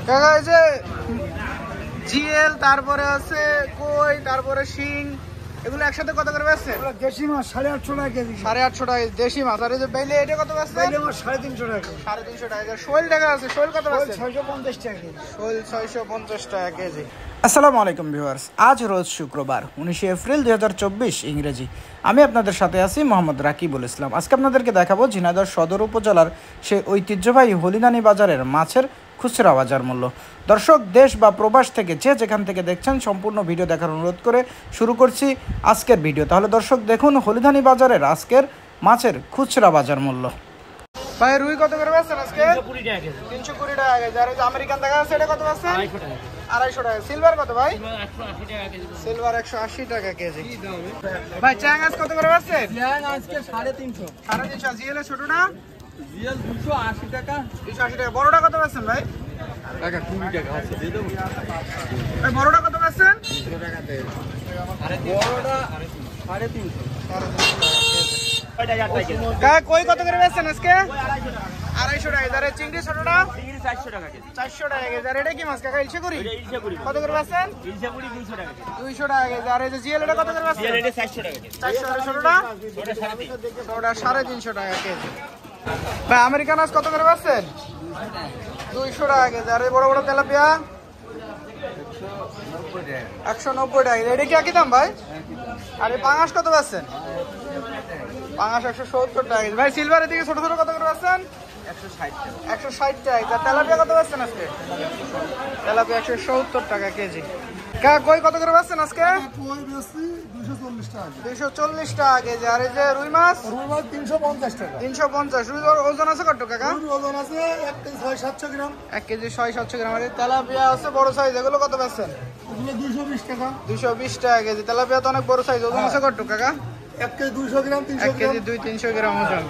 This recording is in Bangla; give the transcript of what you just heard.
কাকা এই যে জিএল, তারপরে আছে কই, তারপরে শিং, এগুলো একসাথে কত করে বেচছেন? দেশি মাছ 850 টাকা কেজি। 850 টাকা দেশি মাছ। আর এই যে বেলে, এটা কত বেচছেন? বেলে মাছ 350 টাকা। 350 টাকা। শোল টাকা আছে, শোল কত বেচছেন? 650 টাকা কেজি। শোল 650 টাকা কেজি। আসসালামু আলাইকুম ভিউয়ার্স, আজ রোজ শুক্রবার 19 এপ্রিল 2024 ইংরেজি। আমি আপনাদের সাথে আছি মোহাম্মদ রাকিবুল ইসলাম। আজকে আপনাদেরকে দেখাবো ঝিনাইদহ সদর উপজেলার সেই ঐতিহ্যবাহী হলিদানি বাজারের মাছের খুচরা বাজার মূল্য। দর্শক, দেশ বা প্রবাস থেকে যে যেখান থেকে দেখছেন সম্পূর্ণ ভিডিও দেখার অনুরোধ করে শুরু করছি আজকের ভিডিও। তাহলে দর্শক দেখুন হলিদানি বাজারের আজকের মাছের খুচরা বাজার মূল্য। ভাই রুই কত করে বেচছেন আজকে? 320 টাকা কেজি। 320 টাকা কেজি। আর এই যে আমেরিকান দেখা আছে, এটা কত বেচছেন? 250 টাকা। সিলভার কত ভাই? 180 টাকা কেজি। সিলভার 180 টাকা কেজি। ভাই চ্যাংস কত করে বেচছেন? চ্যাং আজকে 350। 350। জিএল ছোট না? জিএল 280 টাকা। 280 টাকা। বড়টা কত বেচছেন ভাই? টাকা 20 টাকা আছে, দিয়ে দেব। ভাই বড়টা কত বেচছেন? 200 টাকা দেন। বড়টা 350। কই কত করে বেচছেন আজকে? 250 টাকা। আর চিংড়ি ছোটটা? চিংড়ি 400 টাকা কেজি। 400 টাকা কেজি। আর এটা কি মাছ কাকা? ইলশাকুড়ি? এটা ইলশাকুড়ি। কত করে বেচছেন? ইলশাকুড়ি 200 টাকা কেজি। 200 টাকা কেজি। আর এই যে জিএল, এটা কত করে বেচছেন? জিএল এটা 400 টাকা কেজি। 400 টাকা। ছোটটা? ওটা 350। ওটা 350 টাকা কেজি। ভাই আমেরিকান মাছ কত করে বেচছেন? 200 টাকা কেজি। আর এই বড় বড় তেলাপিয়া? 190 টাকা। এটা কি একই দাম ভাই? আর এই পাঙাশ কত বেচছেন? পাঙাশ 170 টাকা কেজি। ভাই সিলভারের দিকে ছোট ছোট কত করে বেচছেন? 160 টাকা। আর তেলাপিয়া কত বেচছেন আজকে? তেলাপিয়া 170 টাকা কেজি। কই কত করে বেচছেন আজকে? কই বেশি 240 টাকা। 240 টাকা কেজি। আর এই যে রুই মাছ? রুই মাছ 350 টাকা। 350। রুই ওজন আছে কত কাকা? রুই ওজন আছে 1 কেজি 600-700 গ্রাম। 1 কেজি 600-700 গ্রাম। আর তেলাপিয়া আছে বড় সাইজ, এগুলো কত বেচছেন? ওগুলো 220 টাকা। 220 টাকা কেজি। তেলাপিয়া তো অনেক বড় সাইজ, ওজন আছে কত কাকা? 1 কেজি 200 গ্রাম, 300 1 গ্রাম। কেজি 200-300 গ্রাম ওজন।